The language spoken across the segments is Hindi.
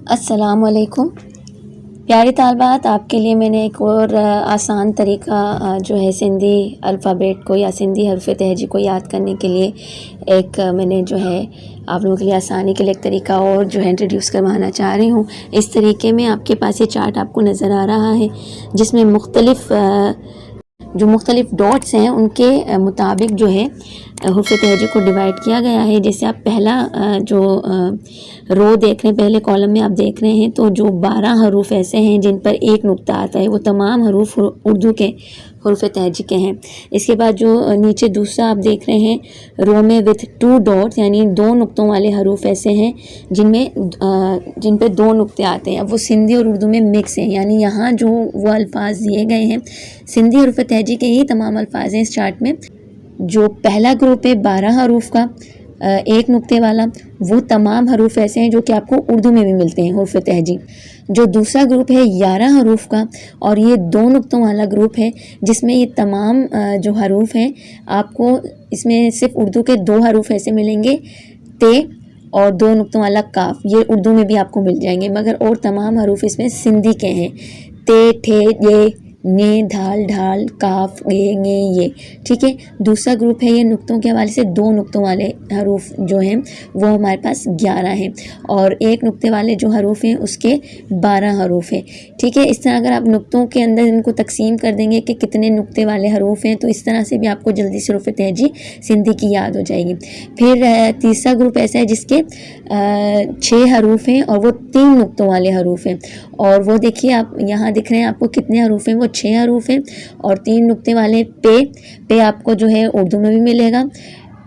अस्सलामुअलैकुम प्यारी तालबात, आपके लिए मैंने एक और आसान तरीका जो है सिंधी अल्फ़ाबेट को या सिंधी हरफ तहजी को याद करने के लिए एक मैंने जो है आप लोगों के लिए आसानी के लिए एक तरीका और जो है इंट्रोड्यूस करवाना चाह रही हूँ। इस तरीके में आपके पास ये चार्ट आपको नज़र आ रहा है जिसमें मुख्तलिफ डॉट्स हैं उनके मुताबिक जो है हरफ तहजी को डिवाइड किया गया है। जैसे आप पहला जो रो देख रहे हैं, पहले कॉलम में आप देख रहे हैं, तो जो 12 हरूफ ऐसे हैं जिन पर एक नुक्ता आता है वो तमाम हरूफ उर्दू के हरफ तहजी के हैं। इसके बाद जो नीचे दूसरा आप देख रहे हैं रो में विथ 2 डॉट्स यानी 2 नुक्तों वाले हरूफ ऐसे हैं जिन पे 2 नुक्ते आते हैं। अब वो सिंधी और उर्दू में मिक्स हैं, यानी यहाँ जो वो अल्फाज दिए गए हैं सिंधी हरफ तहजी के ही तमाम अल्फाज हैं इस चार्ट में। जो पहला ग्रुप है 12 हरूफ का एक नुक्ते वाला, वो तमाम हरूफ ऐसे हैं जो कि आपको उर्दू में भी मिलते हैं हरफ तहजी। जो दूसरा ग्रुप है 11 हरूफ का और ये 2 नुक्तों वाला ग्रुप है जिसमें ये तमाम जो हरूफ हैं आपको इसमें सिर्फ उर्दू के 2 हरूफ ऐसे मिलेंगे, ते और 2 नुक्तों वाला काफ, ये उर्दू में भी आपको मिल जाएंगे, मगर और तमाम हरूफ इसमें सिंधी के हैं। ते, ठे, ये, ने, धाल, ढाल, काफ, गे, ये। ठीक है, दूसरा ग्रुप है ये नुक्तों के हवाले से 2 नुक्तों वाले हरूफ जो हैं वो हमारे पास 11 हैं और एक नुक्ते वाले जो हरूफ हैं उसके 12 हरूफ हैं। ठीक है, इस तरह अगर आप नुक्तों के अंदर इनको तकसीम कर देंगे कि कितने नुक्ते वाले हरूफ हैं तो इस तरह से भी आपको जल्दी से हरफ तहजी सिंधी की याद हो जाएगी। फिर तीसरा ग्रुप ऐसा है जिसके 6 हरूफ हैं और वो 3 नुक्तों वाले हरूफ हैं, और वो देखिए आप यहाँ दिख रहे हैं आपको कितने हरूफ हैं, वो 6 हरूफ हैं और 3 नुक्ते वाले पे आपको जो है उर्दू में भी मिलेगा।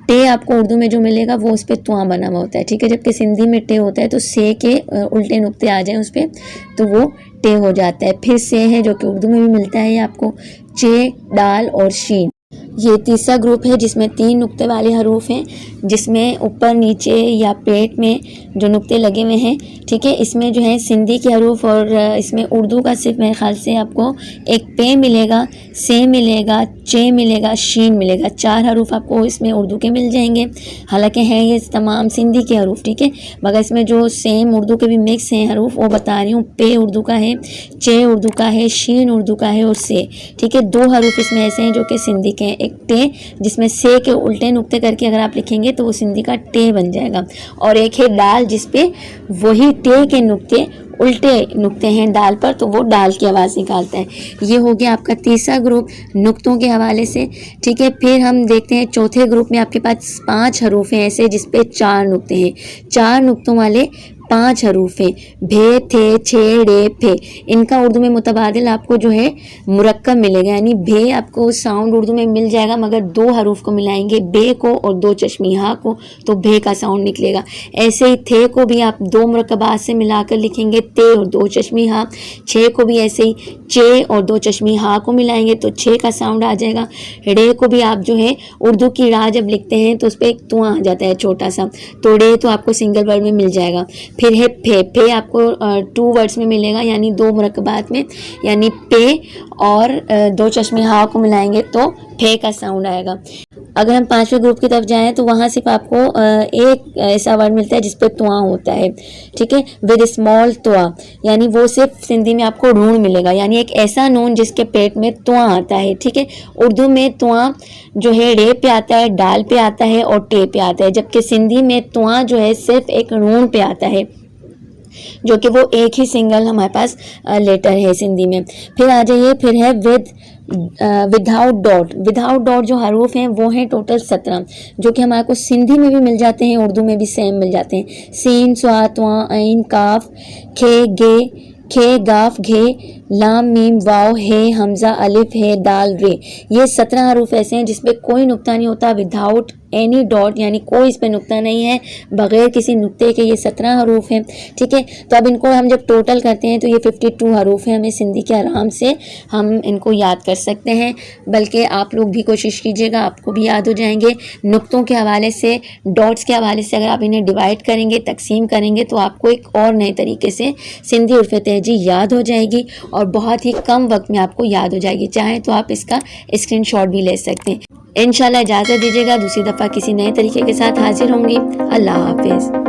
टे आपको उर्दू में जो मिलेगा वो उस पर तुआ बना हुआ होता है। ठीक है, जबकि सिंधी में टे होता है तो से के उल्टे नुक्ते आ जाएं उस पर तो वो टे हो जाता है। फिर से है जो कि उर्दू में भी मिलता है, ये आपको चे, डाल और शीन। ये तीसरा ग्रुप है जिसमें 3 नुक्ते वाले हरूफ हैं, जिसमें ऊपर नीचे या पेट में जो नुक्ते लगे हुए हैं। ठीक है, इसमें जो है सिंधी के हरूफ और इसमें उर्दू का सिर्फ मेरे ख्याल से आपको एक पे मिलेगा, से मिलेगा, चे मिलेगा, शीन मिलेगा। 4 हरूफ आपको इसमें उर्दू के मिल जाएंगे, हालांकि हैं ये तमाम सिंधी के हरूफ। ठीक है, मगर इसमें जो सेम उर्दू के भी मिक्स हैं हरूफ वो बता रही हूँ। पे उर्दू का है, चे उर्दू का है, शीन उर्दू का है और से। ठीक है, 2 हरूफ इसमें ऐसे हैं जो कि सिंधी के हैं, एक टे जिसमें से के उल्टे नुक्ते करके अगर आप लिखेंगे तो वो सिंधी का टे बन जाएगा, और एक है डाल जिसपे वही टे के नुक्ते उल्टे नुक्ते हैं डाल पर तो वो डाल की आवाज़ निकालता है। ये हो गया आपका तीसरा ग्रुप नुक्तों के हवाले से। ठीक है, फिर हम देखते हैं चौथे ग्रुप में आपके पास 5 हरूफ हैं ऐसे जिसपे 4 नुक्ते हैं। 4 नुक्तों वाले 5 हरूफ हैं, भे, थे, छे, रे, फे। इनका उर्दू में मुतबादिल आपको जो है मुरक्कब मिलेगा, यानी भे आपको साउंड उर्दू में मिल जाएगा मगर 2 हरूफ को मिलाएंगे, बे को और 2 चश्मी हा को, तो भे का साउंड निकलेगा। ऐसे ही थे को भी आप 2 मुरक्कबात से मिलाकर लिखेंगे, ते और 2 चश्मी हा। छे को भी ऐसे ही चे और 2 चश्मी हा को मिलाएंगे तो छे का साउंड आ जाएगा। रे को भी आप जो है उर्दू की रा जब लिखते हैं तो उस पर एक तुआ आ जाता है छोटा सा, तो रे तो आपको सिंगल वर्ड में मिल जाएगा। फिर है फे आपको 2 वर्ड्स में मिलेगा, यानी 2 मुरक्कबात में, यानी पे और 2 चश्मे हा को मिलाएंगे तो फे का साउंड आएगा। अगर हम 5वें ग्रुप की तरफ जाएं तो वहाँ सिर्फ आपको एक ऐसा वर्ड मिलता है जिसपे तुआ होता है। ठीक है, विद स्मॉल तुआ, यानी वो सिर्फ सिंधी में आपको ढूंढ मिलेगा, यानी एक ऐसा नून जिसके पेट में तुआ आता है। ठीक है, उर्दू में तुआ जो है रे पे आता है, डाल पे आता है और टे पे आता है, जबकि सिंधी में तुआ जो है सिर्फ एक ऋण पे आता है, जो कि वो एक ही सिंगल हमारे पास लेटर है सिंधी में। फिर आ जाइए, फिर है विदाउट डॉट। विदाउट डॉट जो हरूफ हैं वो हैं टोटल 17, जो कि हमारे को सिंधी में भी मिल जाते हैं, उर्दू में भी सेम मिल जाते हैं। सीन, स्वा, त्वा, ऐन, काफ, खे, गे, खे, गाफ, घे, लाम, मीम, वाव, हे, हमजा, अलिफ, हे, दाल, रे। ये 17 हरूफ ऐसे हैं जिसपे कोई नुक्ता नहीं होता, विदाउट एनी डॉट, यानी कोई इस पे नुक्ता नहीं है, बगैर किसी नुक्ते के ये 17 हरूफ हैं। ठीक है, तो अब इनको हम जब टोटल करते हैं तो ये 52 हरूफ हैं। हमें सिंधी के आराम से हम इनको याद कर सकते हैं, बल्कि आप लोग भी कोशिश कीजिएगा, आपको भी याद हो जाएंगे। नुक्तों के हवाले से, डॉट्स के हवाले से अगर आप इन्हें डिवाइड करेंगे, तकसीम करेंगे तो आपको एक और नए तरीके से सिंधी हरफ तहजी याद हो जाएगी और बहुत ही कम वक्त में आपको याद हो जाएगी। चाहें तो आप इसका स्क्रीनशॉट भी ले सकते हैं। इंशाल्लाह इजाज़त दीजिएगा, दूसरी दफ़ा किसी नए तरीके के साथ हाजिर होंगी। अल्लाह हाफिज़।